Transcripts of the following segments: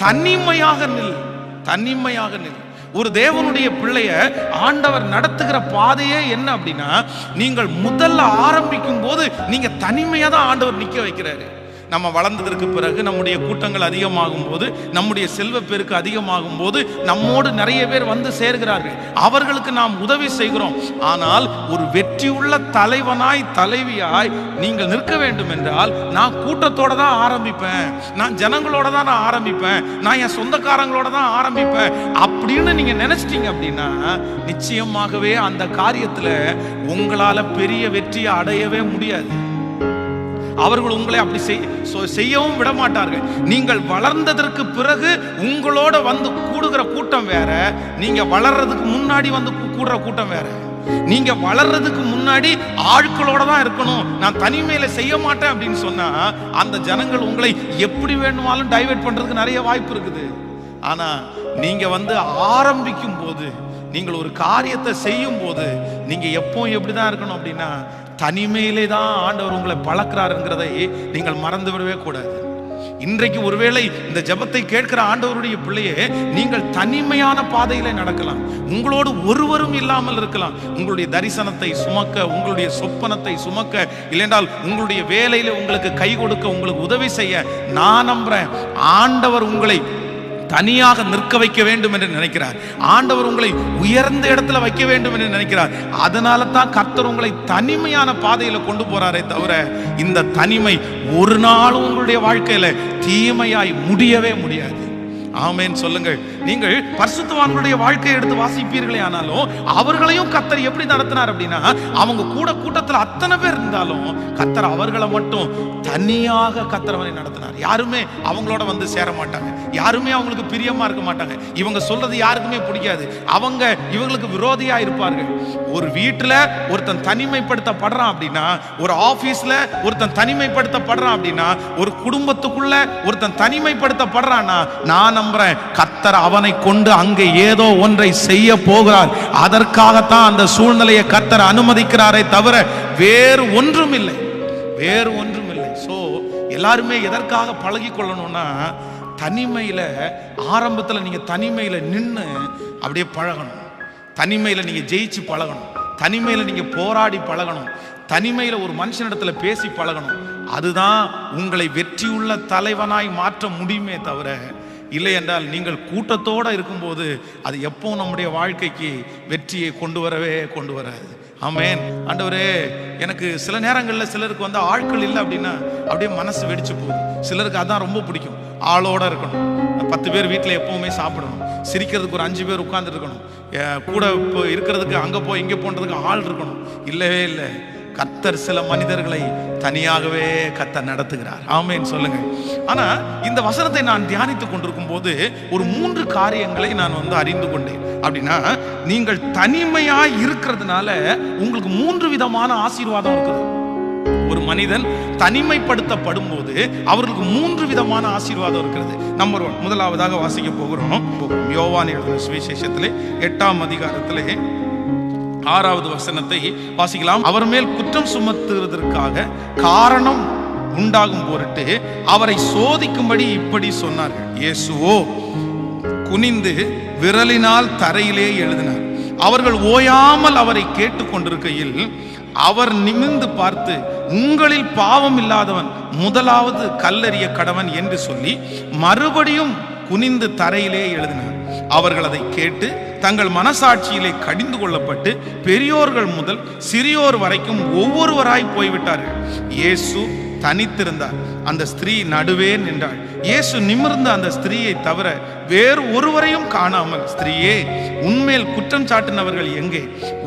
தனிமையாக நில், தனிமையாக நில். ஒரு தேவனுடைய பிள்ளைய ஆண்டவர் நடத்துகிற பாதையே என்ன அப்படின்னா, நீங்கள் முதல்ல ஆரம்பிக்கும் போது நீங்க தனிமையா தான் ஆண்டவர் நிக்க வைக்கிறாரு. நம்ம வளர்ந்ததற்கு பிறகு நம்முடைய கூட்டங்கள் அதிகமாகும் போது, நம்முடைய செல்வ பெருக்கு அதிகமாகும் போது நம்மோடு நிறைய பேர் வந்து சேர்கிறார்கள். அவர்களுக்கு நாம் உதவி செய்கிறோம். ஆனால் ஒரு வெற்றியுள்ள தலைவனாய் தலைவியாய் நீங்கள் நிற்க வேண்டும் என்றால், நான் கூட்டத்தோட தான் ஆரம்பிப்பேன், நான் ஜனங்களோட தான் நான் ஆரம்பிப்பேன், நான் என் சொந்தக்காரங்களோட தான் ஆரம்பிப்பேன் அப்படின்னு நீங்க நினைச்சிட்டீங்க அப்படின்னா, நிச்சயமாகவே அந்த காரியத்துல உங்களால பெரிய வெற்றியை அடையவே முடியாது. அவர்கள் உங்களை அப்படி செய்யவும் விட மாட்டார்கள். நீங்கள் வளர்ந்ததற்கு பிறகு உங்களோட வந்து கூடுகிற கூட்டம் வேற, நீங்க வளர்றதுக்கு முன்னாடி வந்து கூடுற கூட்டம் வேற. நீங்க வளர்றதுக்கு முன்னாடி ஆட்களோட தான் இருக்கணும், நான் தனிமையில செய்ய மாட்டேன் அப்படின்னு சொன்னா, அந்த ஜனங்கள் உங்களை எப்படி வேணுமாலும் டைவர்ட் பண்றதுக்கு நிறைய வாய்ப்பு இருக்குது. ஆனா நீங்க வந்து ஆரம்பிக்கும் போது, நீங்கள் ஒரு காரியத்தை செய்யும் போது, நீங்க எப்பவும் எப்படிதான் இருக்கணும் அப்படின்னா, தனிமையிலே தான் ஆண்டவர் உங்களை பழக்கிறாருங்கிறதை நீங்கள் மறந்து விடவே கூடாது. இன்றைக்கு ஒருவேளை இந்த ஜெபத்தை கேட்கிற ஆண்டவருடைய பிள்ளையே, நீங்கள் தனிமையான பாதையிலே நடக்கலாம், உங்களோடு ஒருவரும் இல்லாமல் இருக்கலாம். உங்களுடைய தரிசனத்தை சுமக்க, உங்களுடைய சொப்பனத்தை சுமக்க, இல்லைஎன்றால் உங்களுடைய வேலையில உங்களுக்கு கை கொடுக்க, உங்களுக்கு உதவி செய்ய நான் நம்புறேன் ஆண்டவர் உங்களை தனியாக நிற்க வைக்க வேண்டும் என்று நினைக்கிறார். ஆண்டவர் உங்களை உயர்ந்த இடத்துல வைக்க வேண்டும் என்று நினைக்கிறார். அதனால தான் கர்த்தர் உங்களை தனிமையான பாதையில கொண்டு போறாரே தவிர, இந்த தனிமை ஒரு நாளும் உங்களுடைய வாழ்க்கையில தீமையாய் முடியவே முடியாது. ஆமென் சொல்லுங்கள். நீங்கள் பரிசுத்தவான்களுடைய வாழ்க்கையை எடுத்து வாசிப்பீர்களே ஆனாலும், அவர்களையும் கர்த்தர் எப்படி நடத்தினார் அப்படின்னா, அவங்க கூட கூட்டத்தில் அத்தனை பேர் இருந்தாலும் கர்த்தர் அவர்களை மட்டும் தனியாக கர்த்தரவனை நடத்தினார். யாருமே அவங்களோட வந்து சேர மாட்டாங்க, யாருமே அவங்களுக்கு பிரியமா இருக்க மாட்டாங்க, இவங்க சொல்றது யாருக்குமே பிடிக்காது, அவங்க இவங்களுக்கு விரோதியா இருப்பார்கள். ஒரு வீட்டுல ஒருத்தன் தனிமைப்படுத்தப்படுறான் அப்படின்னா, ஒரு ஆபீஸ்ல ஒருத்தன் தனிமைப்படுத்தப்படுறான் அப்படின்னா, ஒரு குடும்பத்துக்குள்ள ஒருத்தன் தனிமைப்படுத்தப்படுறான்னா, நான் நம்புறேன் கர்த்தர் அவனை கொண்டு அங்கே ஏதோ ஒன்றை செய்ய போகிறார். அதற்காகத்தான் அந்த சூழ்நிலையை கர்த்தர் அனுமதிக்கிறாரே தவிர வேறு ஒன்றும் இல்லை, வேறு ஒன்றும் இல்லை. சோ எல்லாருமே எதற்காக பழகி கொள்ளணும்னா, தனிமையில ஆரம்பத்தில் நீங்க தனிமையில நின்று அப்படியே பழகணும், தனிமையில நீங்க ஜெயிச்சு பழகணும், தனிமையில நீங்க போராடி பழகணும், தனிமையில ஒரு மனுஷனிடத்துல பேசி பழகணும். அதுதான் உங்களை வெற்றியுள்ள தலைவனாய் மாற்ற முடியுமே தவிர, இல்லை என்றால் நீங்கள் கூட்டத்தோடு இருக்கும்போது அது எப்போ நம்முடைய வாழ்க்கைக்கு வெற்றியை கொண்டு வராது. ஆமென். ஆண்டவரே, எனக்கு சில நேரங்களில் சிலருக்கு வந்து ஆட்கள் இல்லை அப்படின்னா அப்படியே மனசு வெடிச்சு போகுது. சிலருக்கு அதான் ரொம்ப பிடிக்கும், ஆளோட இருக்கணும், 10 பேர் வீட்டில் எப்பவுமே சாப்பிடணும், சிரிக்கிறதுக்கு ஒரு 5 பேர் உட்கார்ந்து இருக்கணும், கூட இப்போ இருக்கிறதுக்கு அங்கே போய் இங்கே போன்றதுக்கு ஆள் இருக்கணும். இல்லவே இல்லை. கர்த்தர் சில மனிதர்களை தனியாகவே கர்த்தர் நடத்துகிறார். ஆமென் சொல்லுங்க. ஆனா இந்த வசனத்தை நான் தியானித்துக் கொண்டிருக்கும் போது ஒரு 3 காரியங்களை நான் வந்து அறிந்து கொண்டேன். அப்படின்னா, நீங்கள் தனிமையாய் இருக்கிறதுனால உங்களுக்கு 3 விதமான ஆசீர்வாதம் இருக்குது. ஒரு மனிதன் தனிமைப்படுத்தப்படும் போது அவர்களுக்கு 3 விதமான ஆசீர்வாதம் இருக்கிறது. நம்பர் 1, முதலாவதாக வாசிக்க போகிறோம். யோவான் எழுதின சுவிசேஷத்திலே 8ஆம் அதிகாரத்திலே 6வது வசனத்தை வாசிக்கலாம். அவர் மேல் குற்றம் சுமத்துவதற்காக காரணம் உண்டாகும் பொருட்டு அவரை சோதிக்கும்படி இப்படி சொன்னார்கள். இயேசுவோ குனிந்து விரலினால் தரையிலே எழுதினார். அவர்கள் ஓயாமல் அவரை கேட்டு கொண்டிருக்கையில் அவர் நிமிர்ந்து பார்த்து, உங்களில் பாவம் இல்லாதவன் முதலாவது கல்லெறிய கடவன் என்று சொல்லி மறுபடியும் குனிந்து தரையிலே எழுதினார். அவர்கள் அதை கேட்டு தங்கள் மனசாட்சியிலே கடிந்து கொள்ளப்பட்டு பெரியோர்கள் முதல் சிறியோர் வரைக்கும் ஒவ்வொருவராய் போய்விட்டார்கள். இயேசு தனித்திருந்தார், அந்த ஸ்திரீ நடுவே நின்றாள். இயேசு நிமிர்ந்த அந்த ஸ்திரீயை தவிர வேறு ஒருவரையும் காணாமல், ஸ்திரீயே, உன்மேல் குற்றம் சாட்டினவர்கள் எங்கே?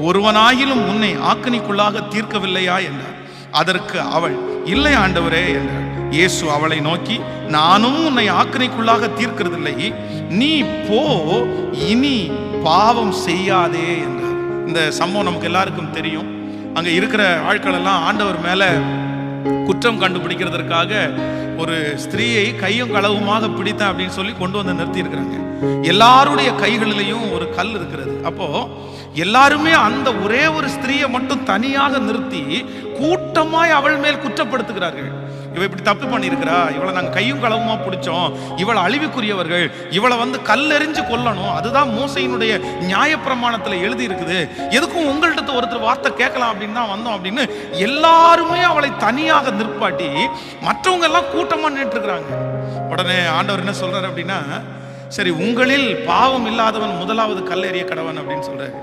ஒருவனாயிலும் உன்னை ஆக்கினைக்குள்ளாக தீர்க்கவில்லையா என்றார். அதற்கு அவள், இல்லை ஆண்டவரே என்றாள். இயேசு அவளை நோக்கி, நானும் உன்னை ஆக்கினைக்குள்ளாக தீர்க்கிறதில்லை, நீ போ, இனி பாவம் செய்யாதே என்றார். இந்த சம்பவம் நமக்கு எல்லாருக்கும் தெரியும். அங்க இருக்கிற ஆட்கள் எல்லாம் ஆண்டவர் மேல குற்றம் கண்டுபிடிக்கிறதுக்காக ஒரு ஸ்திரீயை கையும் களவுமாக பிடித்தேன் அப்படின்னு சொல்லி கொண்டு வந்து நிறுத்தி இருக்கிறாங்க. எல்லாருடைய கைகளிலையும் ஒரு கல் இருக்கிறது. அப்போ எல்லாருமே அந்த ஒரே ஒரு ஸ்திரீயை மட்டும் தனியாக நிறுத்தி கூட்டமாய் அவள் மேல் குற்றப்படுத்துகிறார்கள். இவ இப்படி தப்பு பண்ணியிருக்கிறா, இவளை நாங்கள் கையும் களவுமா பிடிச்சோம், இவளை அழிவுக்குரியவர்கள், இவளை கல்லெறிஞ்சு கொல்லணும், அதுதான் மோசையினுடைய நியாயப்பிரமாணத்தில் எழுதி இருக்குது, எதுக்கும் உங்கள்கிட்ட ஒருத்தர் வார்த்தை கேட்கலாம் அப்படின்னு தான் வந்தோம் அப்படின்னு எல்லாருமே அவளை தனியாக நிற்பாட்டி மற்றவங்க எல்லாம் கூட்டமா நின்று இருக்கிறாங்க. உடனே ஆண்டவர் என்ன சொல்றாரு அப்படின்னா, சரி உங்களில் பாவம் இல்லாதவன் முதலாவது கல்லெறிய கடவன் அப்படின்னு சொல்றாரு.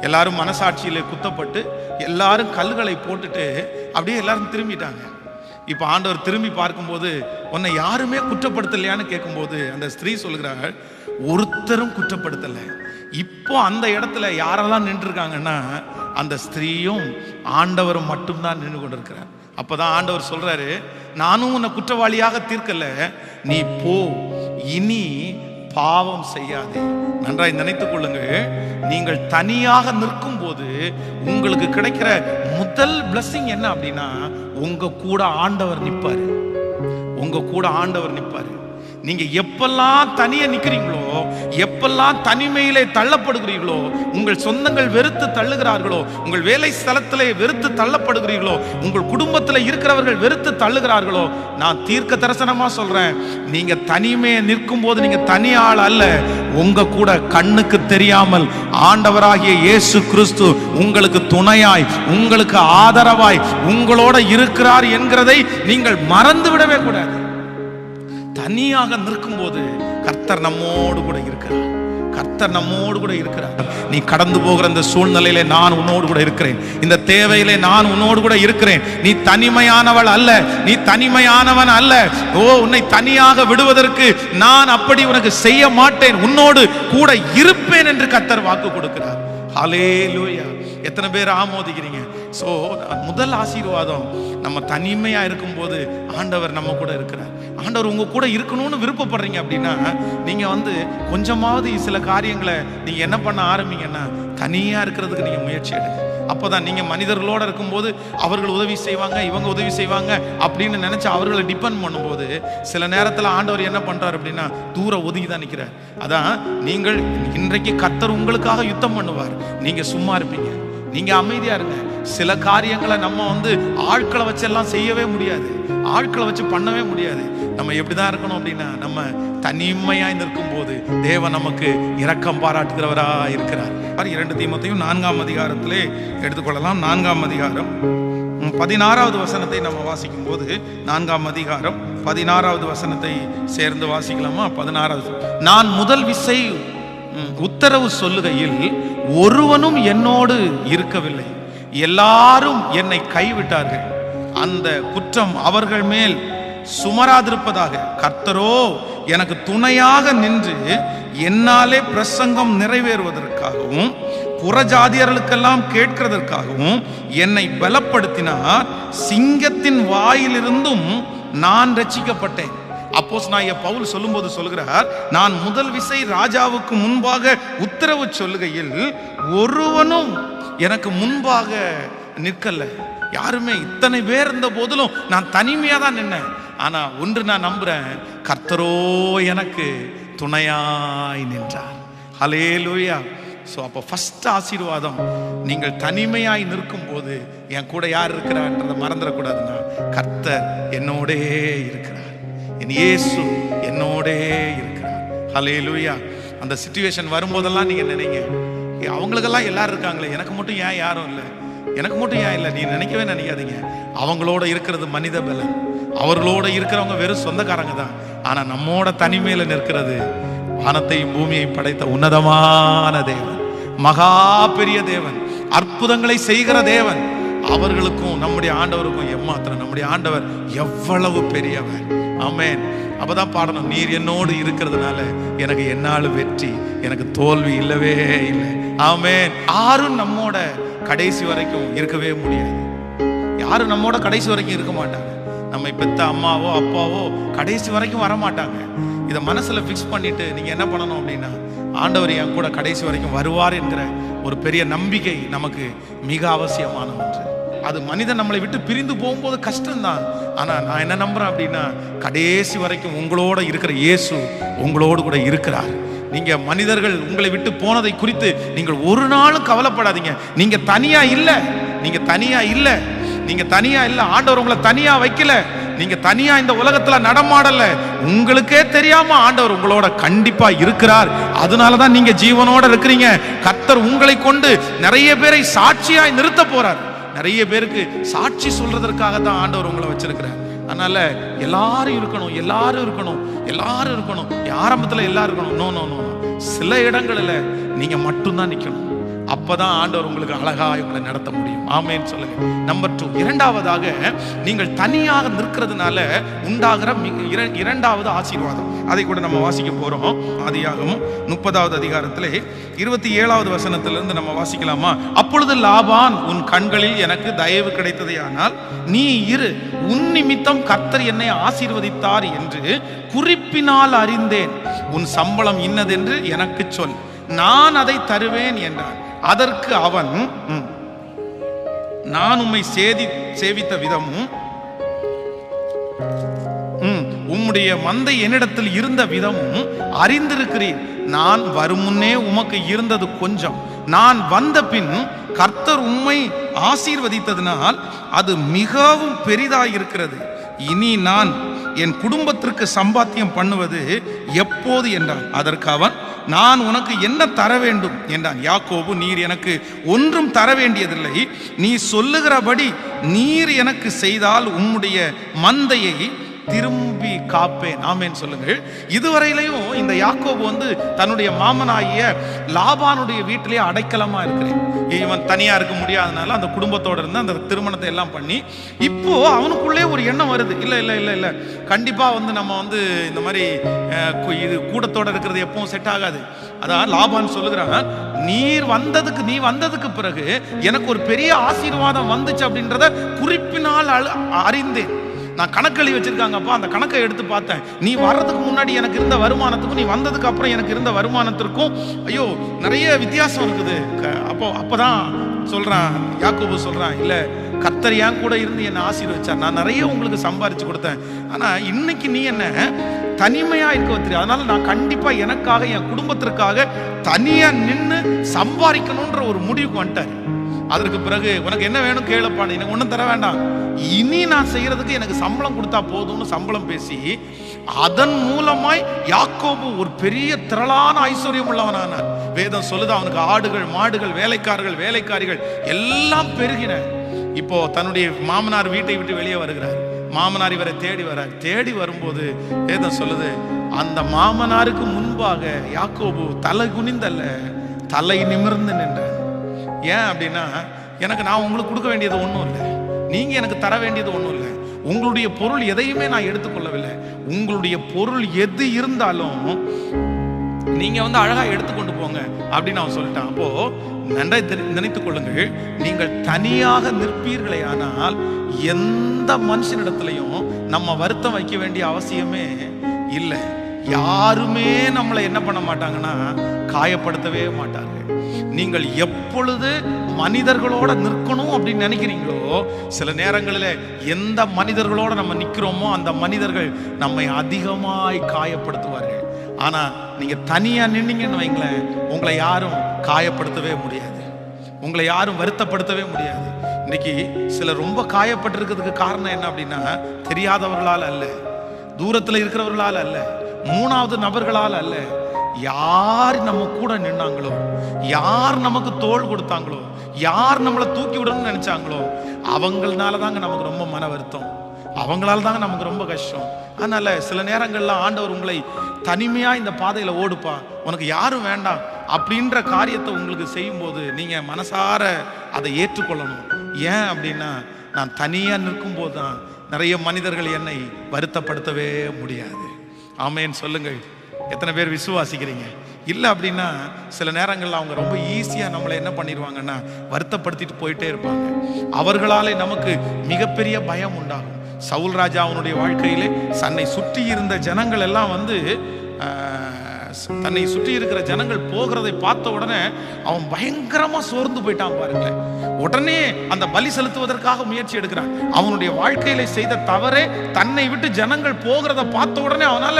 எல்லாரும் மனசாட்சியில குத்தப்பட்டு எல்லாரும் கல்லுகளை போட்டுட்டு அப்படியே எல்லாரும் திரும்பிட்டாங்க. இப்ப ஆண்டவர் திரும்பி பார்க்கும்போது உன்னை யாருமே குற்றப்படுத்தலையான்னு கேட்கும்போது அந்த ஸ்திரீ சொல்கிறாள், ஒருத்தரும் குற்றப்படுத்தலை. இப்போ அந்த இடத்துல யாரெல்லாம் நின்று இருக்காங்கன்னா அந்த ஸ்திரீயும் ஆண்டவரும் மட்டும்தான் நின்று கொண்டிருக்கிறார். அப்பதான் ஆண்டவர் சொல்றாரு, நானும் உன்னை குற்றவாளியாக தீர்க்கல, நீ போ, இனி பாவம் செய்யாதே. நன்றாய் நினைத்துக் கொள்ளுங்கள், நீங்கள் தனியாக நிற்கும் போது உங்களுக்கு கிடைக்கிற முதல் பிளஸிங் என்ன அப்படின்னா, உங்க கூட ஆண்டவர் நிற்பாரு. உங்க கூட ஆண்டவர் நிற்பாரு. நீங்க எப்பெல்லாம் தனியா நிக்கிறீங்களோ, எப்பெல்லாம் தனிமையிலே தள்ளப்படுகிறீர்களோ, உங்கள் சொந்தங்கள் வெறுத்து தள்ளுகிறார்களோ, உங்கள் வேலை ஸ்தலத்திலே வெறுத்து தள்ளப்படுகிறீர்களோ, உங்கள் குடும்பத்தில் இருக்கிறவர்கள் வெறுத்து தள்ளுகிறார்களோ, நான் தீர்க்க தரிசனமா சொல்றேன், நீங்க தனிமையை நிற்கும் போது நீங்க தனியாள் அல்ல, உங்க கூட கண்ணுக்கு தெரியாமல் ஆண்டவராகிய இயேசு கிறிஸ்து உங்களுக்கு துணையாய், உங்களுக்கு ஆதரவாய் உங்களோட இருக்கிறார் என்கிறதை நீங்கள் மறந்து விடவே கூடாது. தனியாக நிற்கும் போது கர்த்தர் நம்மோடு கூட இருக்கிறார். கர்த்தர் நம்மோடு கூட இருக்கிறார். நீ கடந்து போகிற இந்த சூழ்நிலையிலே நான் உன்னோடு கூட இருக்கிறேன். இந்த தேவையிலே நான் உன்னோடு கூட இருக்கிறேன். நீ தனிமையானவள் அல்ல, நீ தனிமையானவன் அல்ல. ஓ, உன்னை தனியாக விடுவதற்கு நான் அப்படி உனக்கு செய்ய மாட்டேன், உன்னோடு கூட இருப்பேன் என்று கர்த்தர் வாக்கு கொடுக்கிறார். ஹல்லேலூயா. எத்தனை பேர் ஆமோதிக்கிறீங்க? சோ முதல் ஆசீர்வாதம், நம்ம தனிமையா இருக்கும் போது ஆண்டவர் நம்ம கூட இருக்கிறார். ஆண்டவர் உங்க கூட இருக்கணும்னு விருப்பப்படுறீங்க அப்படின்னா நீங்க கொஞ்சமாவது சில காரியங்களை நீங்க என்ன பண்ண ஆரம்பிங்கன்னா, தனியா இருக்கிறதுக்கு நீங்க முயற்சி எடுங்க. அப்பதான் நீங்க மனிதர்களோட இருக்கும்போது அவர்கள் உதவி செய்வாங்க, இவங்க உதவி செய்வாங்க அப்படின்னு நினைச்சு அவர்களை டிபெண்ட் பண்ணும்போது சில நேரத்தில் ஆண்டவர் என்ன பண்றாரு அப்படின்னா தூர ஒதுங்கி தான் நிற்கிறார். அதான் நீங்கள் இன்றைக்கு கர்த்தர் உங்களுக்காக யுத்தம் பண்ணுவார், நீங்க சும்மா இருப்பீங்க, நீங்க அமைதியா இருங்க. சில காரியங்களை நம்ம ஆட்களை வச்செல்லாம் செய்யவே முடியாது, ஆட்களை வச்சு பண்ணவே முடியாது. நம்ம எப்படிதான் இருக்கணும் அப்படின்னா, நம்ம தனிமையாய் நிற்கும் போது தேவன் நமக்கு இரக்கம் பாராட்டுகிறவரா இருக்கிறார். 2 தீமோத்தேயு 4ஆம் அதிகாரத்திலே எடுத்துக்கொள்ளலாம். 4ஆம் அதிகாரம் 16வது வசனத்தை நம்ம வாசிக்கும் போது, 4ஆம் அதிகாரம் 16வது வசனத்தை சேர்ந்து வாசிக்கலாமா? 16வது, நான் முதல் விசை உத்தரவு சொல்லுகையில் ஒருவனும் என்னோடு இருக்கவில்லை, எல்லாரும் என்னை கைவிட்டார்கள், அந்த குற்றம் அவர்கள் மேல் சுமராதிருப்பதாக. கர்த்தரோ எனக்கு துணையாக நின்று என்னாலே பிரசங்கம் நிறைவேறுவதற்காகவும் புறஜாதியர்களுக்கெல்லாம் கேட்கிறதற்காகவும் என்னை பலப்படுத்தினார். சிங்கத்தின் வாயிலிருந்தும் நான் ரட்சிக்கப்பட்டேன். அப்போஸ்தலனாகிய பவுல் சொல்லும்போது சொல்கிறார், நான் முதல் விசை ராஜாவுக்கு முன்பாக உத்தரவு சொல்லுகையில் ஒருவனும் எனக்கு முன்பாக நிற்கல. யாருமே, இத்தனை பேர் இருந்த போதிலும் நான் தனிமையா தான் நின்னேன். ஆனா ஒன்று நான் நம்புறேன், கர்த்தரோ எனக்கு துணையாய் நின்றார். ஹல்லேலூயா. ஸோ அப்போ ஃபர்ஸ்ட் ஆசீர்வாதம், நீங்கள் தனிமையாய் நிற்கும் போது என் கூட யார் இருக்கிறான்றதை மறந்துடக்கூடாதுன்னா, கர்த்தர் என்னோடே இருக்கிறார், என் இயேசு என்னோடே இருக்கிறார். ஹல்லேலூயா. அந்த சிச்சுவேஷன் வரும்போதெல்லாம் நீங்க நினைங்க, அவங்களுக்கெல்லாம் எல்லாரும் இருக்காங்களே, எனக்கு மட்டும் ஏன் யாரும் இல்லை, எனக்கு மட்டும் ஏன் இல்லை, நீ நினைக்கவே நினைக்காதீங்க. அவங்களோட இருக்கிறது மனித பலம், அவர்களோட இருக்கிறவங்க வெறும் சொந்தக்காரங்க தான். ஆனா நம்மோட தனிமையில நிற்கிறது வானத்தையும் பூமியையும் படைத்த உன்னதமான தேவன், மகா பெரிய தேவன், அற்புதங்களை செய்கிற தேவன். அவர்களுக்கும் நம்முடைய ஆண்டவருக்கும் எம்மாத்திரம், நம்முடைய ஆண்டவர் எவ்வளவு பெரியவர். ஆமென். அப்பதான் பாடணும், நீர் என்னோடு இருக்கிறதுனால எனக்கு என்னாலும் வெற்றி, எனக்கு தோல்வி இல்லவே இல்லை. ஆமென். யாரும் நம்மோட கடைசி வரைக்கும் இருக்கவே முடியாது. யாரும் நம்மோட கடைசி வரைக்கும் இருக்க மாட்டாங்க. நம்ம பெத்த அம்மாவோ அப்பாவோ கடைசி வரைக்கும் வர மாட்டாங்க. இதை மனசுல பிக்ஸ் பண்ணிட்டு நீங்க என்ன பண்ணணும் அப்படின்னா, ஆண்டவர் என் கூட கடைசி வரைக்கும் வருவார் என்கிற ஒரு பெரிய நம்பிக்கை நமக்கு மிக அவசியமான ஒன்று. அது மனிதன் நம்மளை விட்டு பிரிந்து போகும்போது கஷ்டம்தான். ஆனா நான் என்ன நம்புறேன் அப்படின்னா, கடைசி வரைக்கும் உங்களோட இருக்கிற இயேசு உங்களோடு கூட இருக்கிறார். நீங்க மனிதர்கள் உங்களை விட்டு போனதை குறித்து நீங்கள் ஒரு நாளும் கவலைப்படாதீங்க. நீங்க தனியா இல்ல, நீங்க தனியா இல்ல, நீங்க தனியா இல்ல. ஆண்டவர் உங்களை தனியா வைக்கல. நீங்க தனியா இந்த உலகத்துல நடமாடல, உங்களுக்கே தெரியாம ஆண்டவர் உங்களோட கண்டிப்பா இருக்கிறார். அதனாலதான் நீங்க ஜீவனோட இருக்கிறீங்க. கர்த்தர் உங்களை கொண்டு நிறைய பேரை சாட்சியாய் நிறுத்த போறார். நிறைய பேருக்கு சாட்சி சொல்றதற்காக தான் ஆண்டவர் உங்களை வச்சிருக்கிறார். அதனால எல்லாரும் இருக்கணும், எல்லாரும் இருக்கணும், எல்லாரும் இருக்கணும். ஆரம்பத்துல எல்லாரும் இருக்கணும். நோ நோ நோ, சில இடங்கள்ல நீங்க மட்டும்தான் நிக்கணும். அப்பதான் ஆண்டவர் உங்களுக்கு அழகா உங்களை நடத்த முடியும். ஆமென் சொல்லுங்க. நம்பர் 2, இரண்டாவதாக, நீங்கள் தனியாக நிற்கிறதுனால உண்டாகிற இரண்டாவது ஆசீர்வாதம், அதை கூட நம்ம வாசிக்க போறோம். ஆதியாகமம் 30வது அதிகாரத்திலே 27வது வசனத்திலிருந்து நம்ம வாசிக்கலாமா? அப்பொழுது லாபான், உன் கண்களில் எனக்கு தயவு கிடைத்ததேயானால் நீ இரு, உன் நிமித்தம் கர்த்தர் என்னை ஆசீர்வதித்தார் என்று குறிப்பினால் அறிந்தேன். உன் சம்பளம் இன்னதென்று எனக்கு சொல், நான் அதை தருவேன் என்றான். அதற்கு அவன், நான் உம்மை சேவித்த விதமும் உம்முடைய மந்தை என்னிடத்தில் இருந்த விதமும் அறிந்திருக்கிறீர். நான் வரும் முன்னே உமக்கு இருந்தது கொஞ்சம், நான் வந்த பின் கர்த்தர் உம்மை ஆசீர்வதித்ததினால் அது மிகவும் பெரிதாயிருக்கிறது. இனி நான் என் குடும்பத்திற்கு சம்பாத்தியம் பண்ணுவது எப்போது என்றான். அதற்கு அவன், நான் உனக்கு என்ன தர வேண்டும் என்றான். யாக்கோபு, நீர் எனக்கு ஒன்றும் தர வேண்டியதில்லை, நீ சொல்லுகிறபடி நீர் எனக்கு செய்தால் உம்முடைய மந்தையை திரும்பி காப்பேன். ஆமென் சொல்லுங்கள். இதுவரையிலையும் இந்த யாக்கோபு தன்னுடைய மாமனாகிய லாபானுடைய வீட்டிலேயே அடைக்கலமா இருக்கிறேன். இவன் தனியா இருக்க முடியாதனால அந்த குடும்பத்தோட இருந்து அந்த திருமணத்தை எல்லாம் பண்ணி, இப்போ அவனுக்குள்ளே ஒரு எண்ணம் வருது, இல்ல இல்ல இல்ல இல்ல கண்டிப்பா நம்ம இந்த மாதிரி இது கூட்டத்தோட இருக்கிறது எப்பவும் செட் ஆகாது. அதான் லாபான் சொல்லுகிறான், நீ வந்ததுக்கு பிறகு எனக்கு ஒரு பெரிய ஆசீர்வாதம் வந்துச்சு அப்படின்றத குறிப்பினால் அறிந்தேன். நான் கணக்கெழி வச்சிருக்காங்கப்பா, அந்த கணக்கை எடுத்து பார்த்தேன். நீ வர்றதுக்கு முன்னாடி எனக்கு இருந்த வருமானத்துக்கும் நீ வந்ததுக்கு அப்புறம் எனக்கு இருந்த வருமானத்திற்கும் ஐயோ நிறைய வித்தியாசம் இருக்குது. அப்பதான் சொல்றான், யாக்கோபு சொல்றான், இல்ல கர்த்தர் என் கூட இருந்து என்னை ஆசீர்வதிச்சார், நான் நிறைய உங்களுக்கு சம்பாரிச்சு கொடுத்தேன். ஆனா இன்னைக்கு நீ என்ன தனிமையா இருக்க வச்சிரு, அதனால நான் கண்டிப்பா எனக்காக என் குடும்பத்திற்காக தனியா நின்று சம்பாதிக்கணும்ன்ற ஒரு முடிவுக்கு வந்துட்டார். அதற்கு பிறகு உனக்கு என்ன வேணும் கேளுப்பா, எனக்கு ஒன்றும் தர வேண்டாம், இனி நான் செய்யறதுக்கு எனக்கு சம்பளம் கொடுத்தா போதும்னு சம்பளம் பேசி அதன் மூலமாய் யாக்கோபு ஒரு பெரிய திரளான ஐஸ்வர்யம் உள்ளவனானார். வேதம் சொல்லுது, அவனுக்கு ஆடுகள், மாடுகள், வேலைக்காரர்கள், வேலைக்காரிகள் எல்லாம் பெருகின. இப்போ தன்னுடைய மாமனார் வீட்டை விட்டு வெளியே வருகிறார். மாமனார் இவரை தேடி வரார். தேடி வரும்போது வேதம் சொல்லுது, அந்த மாமனாருக்கு முன்பாக யாக்கோபு தலை குனிந்தல்ல, தலை நிமிர்ந்து நின்றார். ஏன் அப்படின்னா, நான் உங்களுக்கு கொடுக்க வேண்டியது ஒன்றும் இல்லை, நீங்க எனக்கு தர வேண்டியது ஒன்றும் இல்லை, உங்களுடைய பொருள் எதையுமே நான் எடுத்துக்கொள்ளவில்லை, உங்களுடைய பொருள் எது இருந்தாலும் நீங்க அழகா எடுத்துக்கொண்டு போங்க அப்படின்னு அவன் சொல்லிட்டான். அப்போ நன்றாய் நினைத்துக் கொள்ளுங்கள், நீங்கள் தனியாக நிற்பீர்களே ஆனால் எந்த மனுஷனிடத்திலையும் நம்ம வருத்தம் வைக்க வேண்டிய அவசியமே இல்லை. யாருமே நம்மளை என்ன பண்ண மாட்டாங்கன்னா காயப்படுத்தவே மாட்டார்கள். நீங்கள் எப்பொழுது மனிதர்களோட நிற்கணும் அப்படின்னு நினைக்கிறீங்களோ, சில நேரங்களில் எந்த மனிதர்களோட நம்ம நிற்கிறோமோ அந்த மனிதர்கள் நம்மை அதிகமாய் காயப்படுத்துவார்கள். ஆனா நீங்க தனியா நின்னீங்கன்னு வைங்களேன், உங்களை யாரும் காயப்படுத்தவே முடியாது, உங்களை யாரும் வருத்தப்படுத்தவே முடியாது. இன்னைக்கு சிலர் ரொம்ப காயப்பட்டிருக்கிறதுக்கு காரணம் என்ன அப்படின்னா, தெரியாதவர்களால் அல்ல, தூரத்தில் இருக்கிறவர்களால் அல்ல, மூணாவது நபர்களால் அல்ல, யார் நம்ம கூட நின்னாங்களோ, யார் நமக்கு தோள் கொடுத்தாங்களோ, யார் நம்மளை தூக்கி விடணும்னு நினைச்சாங்களோ அவங்களால தாங்க நமக்கு ரொம்ப மன வருத்தம், அவங்களால தாங்க நமக்கு ரொம்ப கஷ்டம். அதனால சில நேரங்கள்ல ஆண்டவர் உங்களை தனிமையா இந்த பாதையில ஓடுப்பா, உனக்கு யாரும் வேண்டாம் அப்படின்ற காரியத்தை உங்களுக்கு செய்யும் போது நீங்க மனசார அதை ஏற்றுக்கொள்ளணும். ஏன் அப்படின்னா, நான் தனியா நிற்கும் போதுதான் நிறைய மனிதர்கள் என்னை வருத்தப்படுத்தவே முடியாது. ஆமேன்னு சொல்லுங்கள். எத்தனை பேர் விசுவாசிக்கிறீங்க? இல்லை அப்படின்னா சில நேரங்களில் அவங்க ரொம்ப ஈஸியாக நம்மளை என்ன பண்ணிடுவாங்கன்னா வருத்தப்படுத்திட்டு போயிட்டே இருப்பாங்க. அவர்களாலே நமக்கு மிகப்பெரிய பயம் உண்டாகும். சவுல் ராஜா அவனுடைய வாழ்க்கையிலே தன்னை சுற்றி இருந்த ஜனங்கள் எல்லாம் தன்னை சுற்றி இருக்கிற ஜனங்கள் போகிறதை பார்த்த உடனே அவன் பயங்கரமா சோர்ந்து போயிட்டான் பாருங்களேன். உடனே அந்த பலி செலுத்துவதற்காக முயற்சி எடுக்கிறான். அவனுடைய வாழ்க்கையில செய்த தவறே தன்னை விட்டு ஜனங்கள் போகிறத பார்த்த உடனே அவனால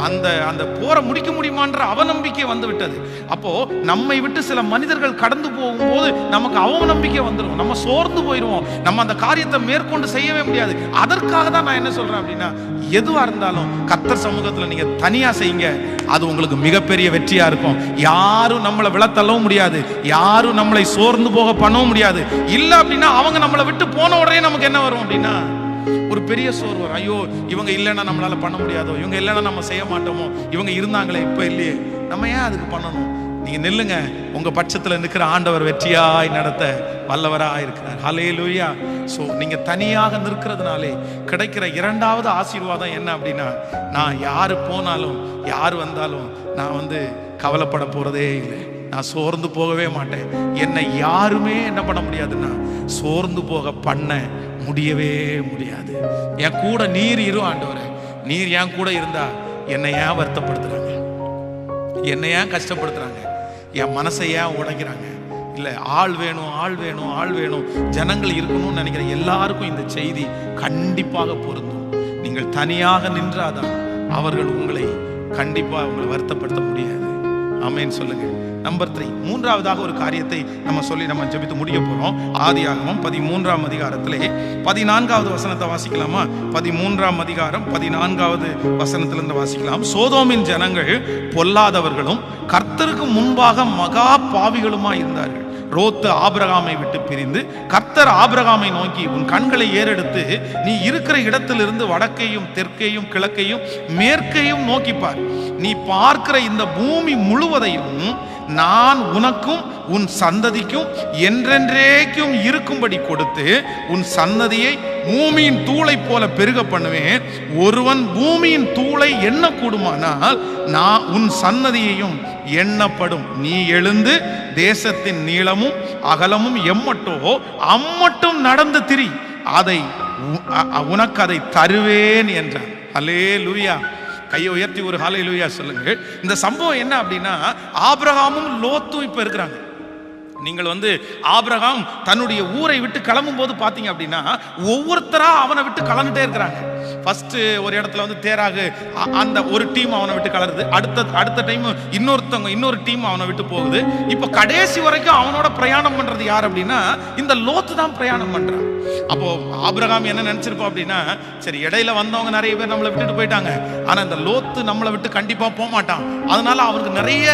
அந்த அந்த போரை முடிக்க முடியுமான்ற அவநம்பிக்கை வந்து விட்டது. அப்போ நம்மை விட்டு சில மனிதர்கள் கடந்து போகும்போது நமக்கு அவநம்பிக்கை வந்துடும், நம்ம சோர்ந்து போயிடுவோம், நம்ம அந்த காரியத்தை மேற்கொண்டு செய்யவே முடியாது. அதற்காக தான் நான் என்ன சொல்றேன் அப்படின்னா, எதுவா இருந்தாலும் கர்த்தர் சமூகத்தில் நீங்க தனியா செய்யுங்க, அது உங்களுக்கு மிகப்பெரிய வெற்றியா இருக்கும். யாரும் நம்மளை விழத்தள்ளவும் முடியாது, யாரும் நம்மளை சோர்ந்து போக பண்ணவும் முடியாது. இல்ல அப்படின்னா அவங்க நம்மளை விட்டு போன உடனே நமக்கு என்ன வரும் அப்படின்னா ஒரு பெரிய சோர்வு வரும். ஐயோ இவங்க இல்லைன்னா நம்மளால பண்ண முடியாதோ, இவங்க இல்லைன்னா நம்ம செய்ய மாட்டோமோ, இவங்க இருந்தாங்களே இப்ப இல்லையே, நம்ம ஏன் அதுக்கு பண்ணணும்? நீங்க நில்லுங்க, உங்க பட்சத்துல நிற்கிற ஆண்டவர் வெற்றியாய் நடத்த வல்லவராய் இருக்கிறார். ஹல்லேலூயா. சோ நீங்க தனியாக நிற்கிறதுனாலே கிடைக்கிற இரண்டாவது ஆசீர்வாதம் என்ன அப்படின்னா, நான் யாரு போனாலும் யாரு வந்தாலும் நான் கவலைப்பட போறதே இல்லை, நான் சோர்ந்து போகவே மாட்டேன். என்னை யாருமே என்ன பண்ண முடியாதுன்னா சோர்ந்து போக பண்ண முடியவே முடியாது. என் கூட நீர் இரு ஆண்டவரே, நீர் என் கூட இருந்தா என்னை ஏன் வருத்தப்படுத்துறாங்க, என்னை ஏன் கஷ்டப்படுத்துறாங்க, என் மனசை ஏன் உடைக்கிறாங்க? இல்லை, ஆள் வேணும் ஆள் வேணும் ஆள் வேணும், ஜனங்கள் இருக்கணும்னு நினைக்கிற எல்லாருக்கும் இந்த செய்தி கண்டிப்பாக பொருந்தும். நீங்கள் தனியாக நின்றாதான் அவர்கள் உங்களை வருத்தப்படுத்த முடியாது. ஆமென் சொல்லுங்க. நம்பர் 3, மூன்றாவதாக ஒரு காரியத்தை நம்ம ஜெபித்து முடிக்க போறோம். ஆதியாகமம் 13ஆம் அதிகாரத்திலே 14வது வசனத்தை வாசிக்கலாமா? 13ஆம் அதிகாரம் 14வது வசனத்திலிருந்து வாசிக்கலாம். சோதோமின் ஜனங்கள் பொல்லாதவர்களும் கர்த்தருக்கு முன்பாக மகா பாவிகளுமாய் இருந்தார்கள். ரோத்து ஆபிரகாமை விட்டு பிரிந்து கர்த்தர் ஆபிரகாமை நோக்கி, உன் கண்களை ஏறெடுத்து நீ இருக்கிற இடத்திலிருந்து வடக்கையும் தெற்கையும் கிழக்கையும் மேற்கையும் நோக்கிப்பார். நீ பார்க்கிற இந்த பூமி முழுவதையும் நான் உனக்கும் உன் சந்ததிக்கும் என்றென்றைக்கும் இருக்கும்படி கொடுத்து உன் சந்ததியை பூமியின் தூளை போல பெருக பண்ணுவேன். ஒருவன் பூமியின் தூளை எண்ண கூடுமானால் நான் உன் சன்னதியையும் எண்ணப்படும். நீ எழுந்து தேசத்தின் நீளமும் அகலமும் எம்மட்டோ அம்மட்டும் நடந்து திரி, உனக்கு அதை தருவேன் என்றான். ஹல்லேலூயா. கையை உயர்த்தி ஒரு ஹல்லேலூயா சொல்லுங்க. இந்த சம்பவம் என்ன அப்படின்னா, ஆபிரகாமும் லோத்தும் இப்ப இருக்கிறாங்க. நீங்கள் ஆபிரகாம் தன்னுடைய ஊரை விட்டு கிளம்பும் போது பாத்தீங்க அப்படின்னா ஒவ்வொருத்தரா அவனை விட்டு கலந்துட்டே இருக்கிறாங்க. ஃபர்ஸ்ட் ஒரு இடத்துல தேராகு அந்த ஒரு டீம் அவனை விட்டு கலருது, அடுத்த டைம் இன்னொரு டீம் அவனை விட்டு போகுது. இப்ப கடைசி வரைக்கும் அவனோட பிரயாணம் பண்றது யார் அப்படின்னா இந்த லோத்து தான் பிரயாணம் பண்றான். அப்போ ஆபிரகாம் என்ன நினைச்சிருப்போம் அப்படின்னா, சரி இடையில வந்தவங்க நிறைய பேர் நம்மளை விட்டுட்டு போயிட்டாங்க, ஆனா இந்த லோத்து நம்மளை விட்டு கண்டிப்பா போக மாட்டான், அதனால அவனுக்கு நிறைய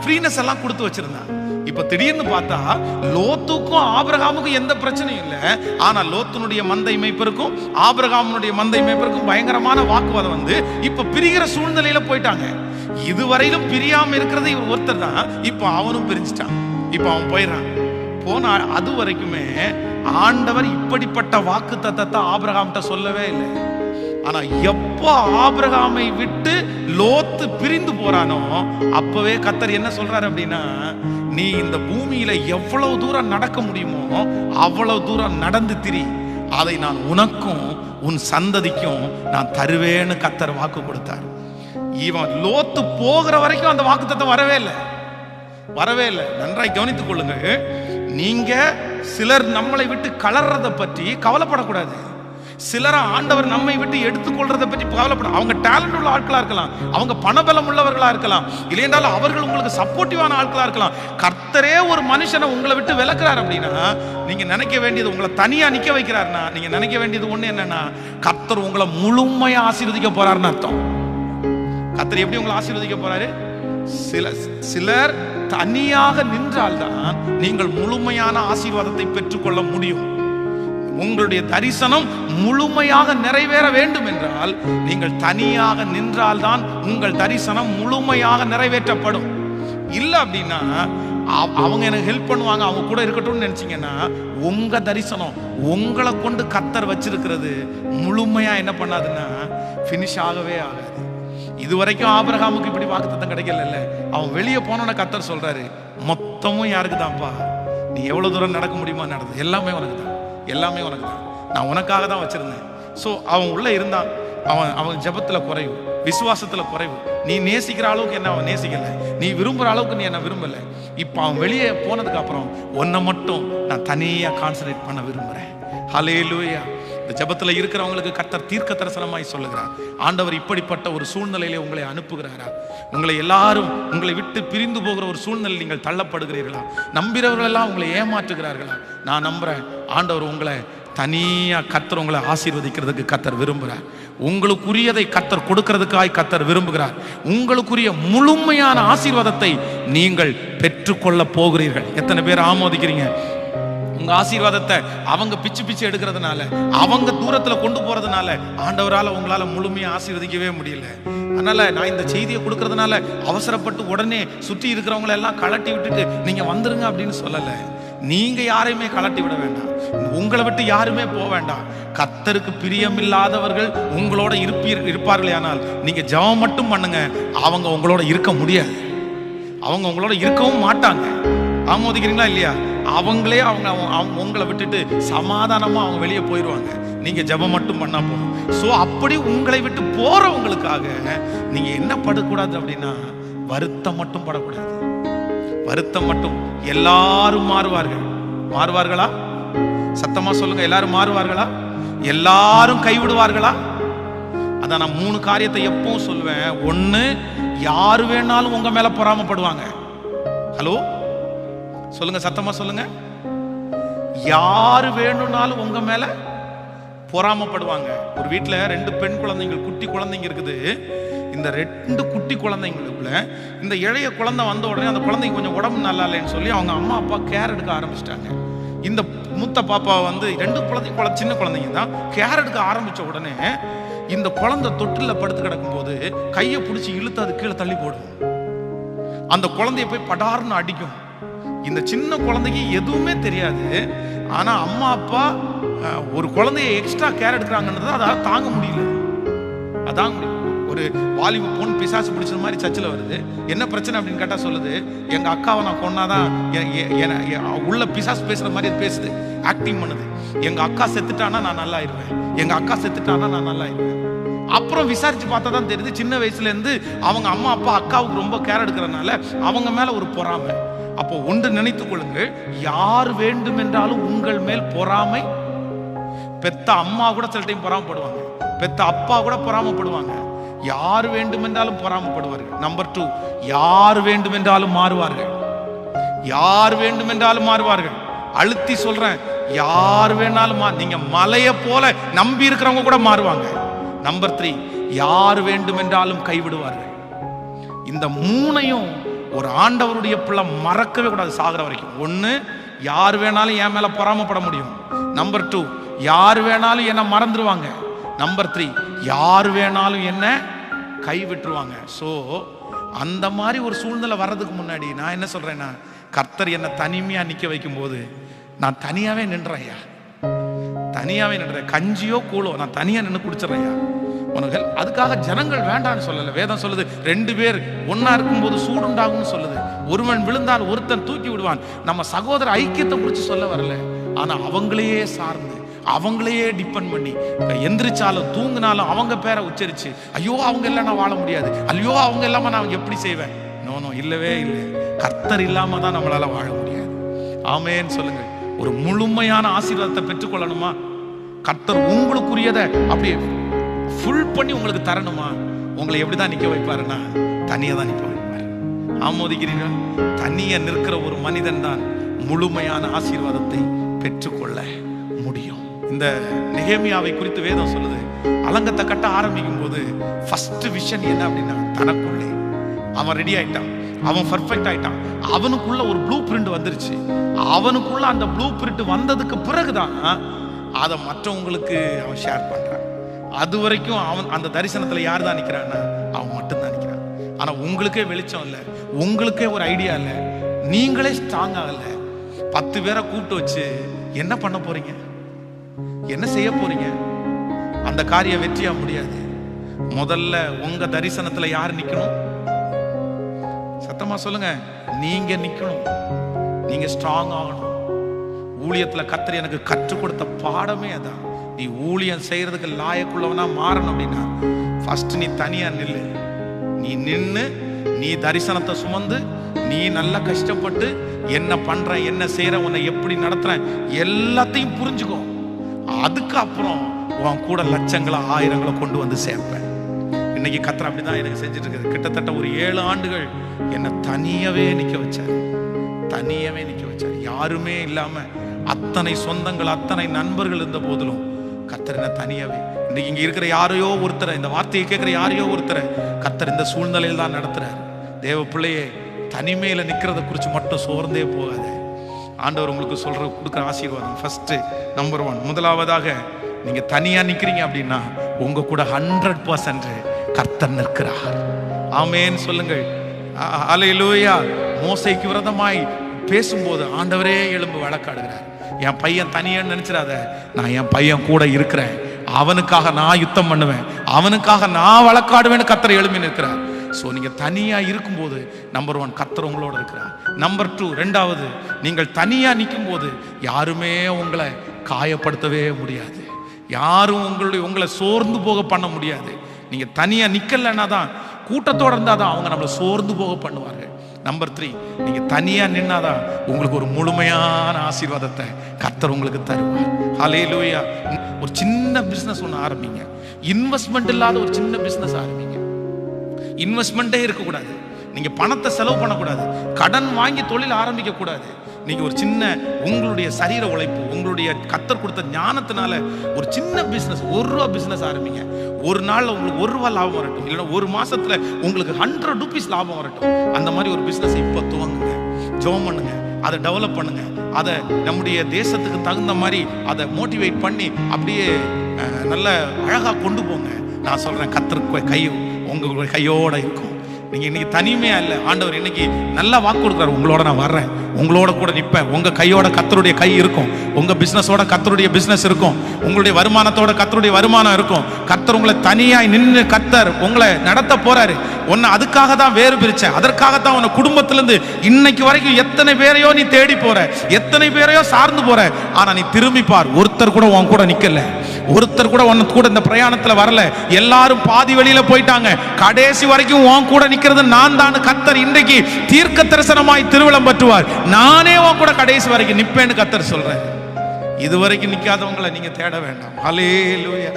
ஃப்ரீனஸ் எல்லாம் கொடுத்து வச்சிருந்தான். இப்ப திடீர்னு பார்த்தா லோத்துக்கும் ஆபிரகாமுக்கும் எந்த பிரச்சனையும் இல்லை, ஆனா லோத்துனுடைய மந்தை மேய்ப்பருக்கும் ஆபிரகாமுடைய மந்தை மேய்ப்பருக்கும் பயங்கரமான வாக்குவாதம் இப்ப பிரிகிற சூழ்நிலையில போயிட்டாங்க. இதுவரையிலும் பிரியாம இருக்கிறது இவர் ஒருத்தர் தான், இப்ப அவனும் பிரிஞ்சிட்டான், இப்ப அவன் போயிடறான். போனா அது வரைக்குமே ஆண்டவர் இப்படிப்பட்ட வாக்கு தத்தத்தை ஆபிரகாம்கிட்ட சொல்லவே இல்லை. ஆனா எப்போ ஆபிரகாமை விட்டு லோத்து பிரிந்து போறானோ அப்பவே கர்த்தர் என்ன சொல்றாரு அப்படின்னா, நீ இந்த பூமியில எவ்வளவு தூரம் நடக்க முடியுமோ அவ்வளவு தூரம் நடந்து திரி, அதை நான் உனக்கும் உன் சந்ததிக்கும் நான் தருவேன்னு கர்த்தர் வாக்கு கொடுத்தார். இவன் லோத்து போகிற வரைக்கும் அந்த வாக்குத்தத்தம் வரவே இல்லை. நன்றாய் கவனித்துக் கொள்ளுங்க. நீங்க சிலர் நம்மளை விட்டு கலர்றதை பற்றி கவலைப்படக்கூடாது. சிலரை ஆண்டவர் நம்மை விட்டு எடுத்துக்கொள்றதை பற்றி கவலைப்பட, அவங்க டேலண்ட் உள்ள ஆட்களா இருக்கலாம், அவங்க பணபலம் உள்ளவர்களா இருக்கலாம், இல்லையென்றால் அவர்கள் உங்களுக்கு சப்போர்ட்டிவான ஆட்களா இருக்கலாம். கர்த்தரே ஒரு மனுஷனை உங்களை விட்டு விலக்குறார் அப்படின்னா நீங்க நினைக்க வேண்டியது, உங்களை தனியா நிக்க வைக்கிறாருன்னா நீங்க நினைக்க வேண்டியது ஒண்ணு என்னன்னா, கர்த்தர் உங்களை முழுமையா ஆசீர்வதிக்க போறாருன்னு அர்த்தம். கர்த்தர் எப்படி உங்களை ஆசீர்வதிக்க போறாரு? சிலர் தனியாக நின்றால்தான் நீங்கள் முழுமையான ஆசீர்வாதத்தை பெற்றுக்கொள்ள முடியும். உங்களுடைய தரிசனம் முழுமையாக நிறைவேற வேண்டும் என்றால் நீங்கள் தனியாக நின்றால்தான் உங்கள் தரிசனம் முழுமையாக நிறைவேற்றப்படும். இல்லை அப்படின்னா அவங்க எனக்கு ஹெல்ப் பண்ணுவாங்க, அவங்க கூட இருக்கட்டும்னு நினைச்சீங்கன்னா உங்க தரிசனம் உங்களை கொண்டு கர்த்தர் வச்சிருக்கிறது முழுமையா என்ன பண்ணாதுன்னா ஃபினிஷ் ஆகவே ஆகாது. இதுவரைக்கும் ஆபிரகாமுக்கு இப்படி வாக்குத்தத்தம் கிடைக்கல. அவன் வெளியே போனோன்னு கர்த்தர் சொல்றாரு, மொத்தமும் யாருக்கு தான்ப்பா, நீ எவ்வளவு தூரம் நடக்க முடியுமா நடந்தது, எல்லாமே உனக்கு தான், எல்லாமே உனக்கு தான், நான் உனக்காக தான் வச்சிருந்தேன். ஸோ அவன் உள்ள இருந்தான். அவன் ஜெபத்துல குறைவு, விசுவாசத்துல குறைவு. நீ நேசிக்கிற அளவுக்கு என்ன அவன் நேசிக்கல, நீ விரும்புற அளவுக்கு நீ என்ன விரும்பல. இப்போ அவன் வெளியே போனதுக்கு அப்புறம் உன்னை மட்டும் நான் தனியா கான்சன்ட்ரேட் பண்ண விரும்புறேன். ஹல்லேலூயா. இந்த ஜெபத்துல இருக்கிறவங்களுக்கு கர்த்தர் தீர்க்க தரிசனமாய் சொல்லுகிறார். ஆண்டவர் இப்படிப்பட்ட ஒரு சூழ்நிலையிலே உங்களை அனுப்புகிறாரா? உங்களை எல்லாரும் உங்களை விட்டு பிரிந்து போகிற ஒரு சூழ்நிலை நீங்கள் தள்ளப்படுகிறீர்களா? நம்புகிறவர்கள் எல்லாம் உங்களை ஏமாற்றுகிறார்களா? நான் நம்புறேன், ஆண்டவர் உங்களை தனியா கர்த்தர் உங்களை ஆசீர்வதிக்கிறதுக்கு கர்த்தர் விரும்புகிறார். உங்களுக்குரியதை கர்த்தர் கொடுக்கிறதுக்காய் கர்த்தர் விரும்புகிறார். உங்களுக்குரிய முழுமையான ஆசீர்வாதத்தை நீங்கள் பெற்றுக்கொள்ள போகிறீர்கள். எத்தனை பேர் ஆமோதிக்கிறீங்க? உங்க ஆசீர்வாதத்தை அவங்க பிச்சு பிச்சு எடுக்கிறதுனால, அவங்க தூரத்துல கொண்டு போறதுனால ஆண்டவரால உங்களால முழுமையா ஆசீர்வதிக்கவே முடியல. அதனால நான் இந்த செய்தியை கொடுக்கறதுனால அவசரப்பட்டு உடனே சுற்றி இருக்கிறவங்களை எல்லாம் கலட்டி விட்டுட்டு நீங்க வந்துருங்க அப்படின்னு சொல்லல. நீங்க யாரையுமே கலட்டி விட வேண்டாம். உங்களை விட்டு யாருமே போக வேண்டாம். கர்த்தருக்கு பிரியமில்லாதவர்கள் உங்களோட இருப்பார்களே, ஆனால் நீங்க ஜெபம் மட்டும் பண்ணுங்க. அவங்க உங்களோட இருக்க முடியாது. அவங்க உங்களோட இருக்கவும் மாட்டாங்க. ஆமோதிக்கிறீங்களா இல்லையா? அவங்களே அவங்க உங்களை விட்டுட்டு சமாதானமா அவங்க வெளியே போயிடுவாங்க. நீங்க ஜெபம் மட்டும் பண்ணா போதும். ஸோ அப்படி உங்களை விட்டு போறவங்களுக்காக நீங்க என்ன படக்கூடாது அப்படின்னா, வருத்தம் மட்டும் படக்கூடாது. வருத்தம் மட்டும். எல்லாரும் மாறுவார்கள். மாறுவார்களா? சத்தமா சொல்லுங்க. எல்லாரும் மாறுவார்களா? எல்லாரும் கைவிடுவார்களா? அதான் நான் 3 காரியத்தை எப்பவும் சொல்லுவேன். ஒண்ணு, யாரு வேணாலும் உங்க மேல பொறாமப்படுவாங்க. ஹலோ சொல்லுங்க, சத்தமா சொல்லுங்க. யாரு வேணும்னாலும் உங்க மேல பொறாமப்படுவாங்க. ஒரு வீட்டுல 2 பெண் குழந்தைகள், குட்டி குழந்தைங்க இருக்குது. இந்த 2 குட்டி குழந்தைங்களுக்குள்ள இந்த இளைய குழந்தை வந்த உடனே அந்த குழந்தைங்க கொஞ்சம் உடம்பு நல்லா இல்லைன்னு சொல்லி அவங்க அம்மா அப்பா கேர் எடுக்க ஆரம்பிச்சிட்டாங்க. இந்த மூத்த பாப்பா வந்து 2 குழந்தை சின்ன குழந்தைங்க தான், கேர் எடுக்க ஆரம்பிச்ச உடனே இந்த குழந்தை தொட்டில படுத்து கிடக்கும் போது கையை பிடிச்சி இழுத்து அது கீழே தள்ளி போடும். அந்த குழந்தைய போய் படார்னு அடிக்கும். இந்த சின்ன குழந்தைக்கு எதுவுமே தெரியாது. ஆனா அம்மா அப்பா ஒரு குழந்தைய எக்ஸ்ட்ரா கேர் எடுக்கிறாங்கன்றது அதால தாங்க முடியல. அதான் ஒரு வாலிப பொண்ணு பிசாசு பிடிச்சது மாதிரி சர்ச்சில் வருது. என்ன பிரச்சனை அப்படின்னு கேட்டா சொல்லுது, எங்க அக்காவை நான் கொன்னாதான் உள்ள பிசாசு பேசுற மாதிரி பேசுது, ஆக்டிங் பண்ணுது. எங்க அக்கா செத்துட்டானா நான் நல்லா இருவேன், எங்க அக்கா செத்துட்டானா நான் நல்லா இருவேன். அப்புறம் விசாரிச்சு பார்த்தா தான் தெரியுது, சின்ன வயசுல இருந்து அவங்க அம்மா அப்பா அக்காவுக்கு ரொம்ப கேர் எடுக்கிறதுனால அவங்க மேல ஒரு பொறாமை. அப்போ ஒன்று நினைத்துக் கொள்ளுங்கள், யார் வேண்டும் என்றாலும் உங்கள் மேல் பொறாமை. பெத்த அம்மா கூட சில டைம் பொறாமப்படுவாங்க, பெத்த அப்பா கூட பொறாமப்படுவாங்க. யார் வேண்டும் என்றாலும் பொறாமப்படுவார்கள். நம்பர் 2, யார் வேண்டும் என்றாலும் மாறுவார்கள். யார் வேண்டும் என்றாலும் மாறுவார்கள். அழுத்தி சொல்றேன், யார் வேணாலும் நீங்க மலையை போல நம்பி இருக்கிறவங்க கூட மாறுவாங்க. நம்பர் 3, யார் வேண்டும் என்றாலும் கைவிடுவார்கள். இந்த 3ஐயும் ஒரு ஆண்டவருடைய பிள்ளை மறக்கவே கூடாது சாகிற வரைக்கும். ஒன்று, யார் வேணாலும் என் மேல பொறாமப்பட முடியும். நம்பர் 2, யார் வேணாலும் என்ன மறந்துடுவாங்க. நம்பர் 3, யார் வேணாலும் என்ன கைவிட்டுருவாங்க. ஸோ அந்த மாதிரி ஒரு சூழ்நிலை வர்றதுக்கு முன்னாடி நான் என்ன சொல்றேன்னா, கர்த்தர் என்னை தனிமையா நிற்க வைக்கும் போது நான் தனியாவே நின்றேன்யா, தனியாவே நின்றேன். கஞ்சியோ கூழோ நான் தனியா நின்று குடிச்சிடறேன்யா. உனக்கு அதுக்காக ஜனங்கள் வேண்டான்னு சொல்லல. வேதம் சொல்லுது, 2 பேர் ஒன்னா இருக்கும்போது சூடுண்டாகும்னு சொல்லுது. ஒருவன் விழுந்தால் ஒருத்தன் தூக்கி விடுவான். நம்ம சகோதர ஐக்கியத்தை குறித்து சொல்ல வரல, ஆனா அவங்களையே சார்ந்து அவங்களையே டிபெண்ட் பண்ணி எந்திரிச்சாலும் தூங்கினாலும் அவங்க பேரை உச்சரிச்சு, ஐயோ அவங்க எல்லாம் நான் வாழ முடியாது, ஐயோ அவங்க இல்லாம நான் எப்படி செய்வேன்? நோ, இல்லவே இல்லை. கர்த்தர் இல்லாம தான் நம்மளால வாழ முடியாது. ஆமேன்னு சொல்லுங்க. ஒரு முழுமையான ஆசீர்வாதத்தை பெற்றுக்கொள்ளணுமா? கர்த்தர் உங்களுக்குரியதை அப்படியே ஃபுல் பண்ணி உங்களுக்கு தரணுமா? உங்களை எப்படிதான் நிக்க வைப்பாருன்னா, தனியா தான் நிக்க வைப்பாரு. ஆமோதிக்கிறீர்கள்? தனியா நிற்கிற ஒரு மனிதன் தான் முழுமையான ஆசீர்வாதத்தை பெற்றுக்கொள்ள முடியும். இந்த நெகேமியாவை குறித்து வேதம் சொல்லுது, அலங்கத்தை கட்ட ஆரம்பிக்கும் போது ஃபர்ஸ்ட் விஷன் என்ன அப்படின்னா, தனக்குள்ளே அவன் ரெடி ஆயிட்டான், அவன் பர்ஃபெக்ட் ஆயிட்டான். அவனுக்குள்ள ஒரு ப்ளூ பிரிண்ட் வந்துருச்சு. அவனுக்குள்ள அந்த ப்ளூ பிரிண்ட் வந்ததுக்கு பிறகுதான் அதை மற்றவங்களுக்கு அவன் ஷேர் பண்றான். அது வரைக்கும் அவன் அந்த தரிசனத்துல யார் தான் நிக்கிறான்னா, அவன் மட்டும்தான் நிக்கிறான். ஆனா உங்களுக்கே வெளிச்சம் இல்லை, உங்களுக்கே ஒரு ஐடியா இல்லை, நீங்களே ஸ்ட்ராங் ஆகல. 10 பேரை கூப்பிட்டு வச்சு என்ன பண்ண போறீங்க? என்ன செய்ய போறீங்க? அந்த காரியம் வெற்றியா முடியாது. முதல்ல உங்க தரிசனத்துல யார் நிக்கணும்? சத்தமா சொல்லுங்க. நீங்க நிக்கணும். நீங்க ஸ்ட்ராங் ஆகணும். ஊழியத்துல கர்த்தர் எனக்கு கற்றுக் கொடுத்த பாடமே அதான். நீ ஊழியம் செய்யறதுக்கு லாயக்குள்ளவனா மாறணும் அப்படின்னா ஃபர்ஸ்ட் நீ தனியா நில்லு. நீ நின்னு நீ தரிசனத்தை சுமந்து நீ நல்லா கஷ்டப்பட்டு என்ன பண்ற, என்ன செய்யற, உன்னை எப்படி நடத்துற எல்லாத்தையும் புரிஞ்சுக்கோ. அதுக்கு அப்புறம் உன் கூட லட்சங்களை ஆயிரங்களை கொண்டு வந்து சேர்ப்பேன். இன்னைக்கு கர்த்தர் அப்படிதான் எனக்கு செஞ்சுட்டு இருக்குது. கிட்டத்தட்ட ஒரு 7 ஆண்டுகள் என்னை தனியவே நிக்க வச்சார். யாருமே இல்லாம அத்தனை சொந்தங்கள், அத்தனை நண்பர்கள் இருந்த போதிலும் கர்த்தர் என்ன தனியவே, இன்னைக்கு இங்க இருக்கிற யாரையோ ஒருத்தரை, இந்த வார்த்தையை கேட்கிற யாரையோ ஒருத்தரை கர்த்தர் இந்த சூழ்நிலையில் தான் நடத்துறாரு. தேவ பிள்ளையே, தனிமையில நிக்கிறத குறித்து மட்டும் சோர்ந்தே போகாது. ஆண்டவர் உங்களுக்கு கொடுக்குற ஆசீர்வாதம் ஃபர்ஸ்ட் நம்பர் 1, முதலாவதாக நீங்க தனியா நிக்கிறீங்க அப்படின்னா உங்க கூட 100% கர்த்தர் நிற்கிறார். ஆமென் சொல்லுங்கள். அல்லேலூயா. மோசேக்கு விரோதமாய் பேசும்போது ஆண்டவரே எழும்பு வழக்காடுகிறார். என் பையன் தனியான்னு நினைச்சிடாத, நான் என் பையன் கூட இருக்கிறேன், அவனுக்காக நான் யுத்தம் பண்ணுவேன், அவனுக்காக நான் வழக்காடுவேன்னு கர்த்தர் எழும்பி நிற்கிறார். ஸோ நீங்க தனியா இருக்கும்போது நம்பர் 1 கர்த்தர் உங்களோட இருக்கிறார். நம்பர் 2, ரெண்டாவது, நீங்கள் தனியா நிற்கும் போது யாருமே உங்களை காயப்படுத்தவே முடியாது, யாரும் உங்களை சோர்ந்து போக பண்ண முடியாது. நீங்க தனியா நிக்கலன்னா தான், கூட்டத்தோட இருந்தாதான் அவங்க நம்மளை சோர்ந்து போக பண்ணுவார்கள். நம்பர் 3, நீங்க தனியா நின்னாதான் உங்களுக்கு ஒரு முழுமையான ஆசீர்வாதத்தை கர்த்தர் உங்களுக்கு தருவார். ஹல்லேலூயா. ஒரு சின்ன பிசினஸ் ஒன்று ஆரம்பிங்க. இன்வெஸ்ட்மெண்ட் இல்லாத ஒரு சின்ன பிசினஸ் ஆரம்பிங்க. இன்வெஸ்ட்மெண்ட்டே இருக்கக்கூடாது. நீங்க பணத்தை செலவு பண்ணக்கூடாது, கடன் வாங்கி தொழில் ஆரம்பிக்க கூடாது. நீங்க ஒரு சின்ன உங்களுடைய சரீர உழைப்பு, உங்களுடைய கர்த்தர் கொடுத்த ஞானத்தினால ஒரு சின்ன பிசினஸ், ₹1 பிசினஸ் ஆரம்பிங்க. ஒரு நாள்ல உங்களுக்கு ₹1 லாபம் வரட்டும், இல்லைன்னா ஒரு மாசத்துல உங்களுக்கு ₹100 லாபம் வரட்டும். அந்த மாதிரி ஒரு பிசினஸ் இப்ப துவங்குங்க. ஜெபம் பண்ணுங்க, அதை டெவலப் பண்ணுங்க, அதை நம்முடைய தேசத்துக்கு தகுந்த மாதிரி அதை மோட்டிவேட் பண்ணி அப்படியே நல்ல அழகா கொண்டு போங்க. நான் சொல்றேன், கர்த்தர் கை உங்களுடைய கையோட இருக்கும். நீங்க இன்னைக்கு தனிமையா இல்லை, ஆண்டவர் இன்னைக்கு நல்லா வாக்கு கொடுக்குறாரு, உங்களோட நான் வர்றேன், உங்களோட கூட நிற்பேன். உங்க கையோட கர்த்தருடைய கை இருக்கும், உங்க பிசினஸோட கர்த்தருடைய பிசினஸ் இருக்கும், உங்களுடைய வருமானத்தோட கர்த்தருடைய வருமானம் இருக்கும். கர்த்தர் உங்களை தனியாய் நின்று கர்த்தர் உங்களை நடத்த போறாரு. உன்னை அதுக்காக தான் வேறு பிரிச்சேன், அதற்காகத்தான் உன்னை குடும்பத்திலிருந்து இன்னைக்கு வரைக்கும் எத்தனை பேரையோ நீ தேடி போற, எத்தனை பேரையோ சார்ந்து போற. ஆனா நீ திரும்பி பார், ஒருத்தர் கூட உன் கூட நிக்கல, ஒருத்தர் கூட உன்னை கூட இந்த பிரயாணத்துல வரல. எல்லாரும் பாதி வெளியில போயிட்டாங்க, கடைசி வரைக்கும் உன் கூட நிக்கிறது நான் தான். கர்த்தர் இன்றைக்கு தீர்க்க தரிசனமாய் திருவிழம் பற்றுவார். நானே உன் கூட கடைசி வரைக்கும் நிப்பேன்னு கர்த்தர் சொல்றேன். இதுவரைக்கும் நிக்காதவங்களை நீங்க தேட வேண்டாம். ஹல்லேலூயா.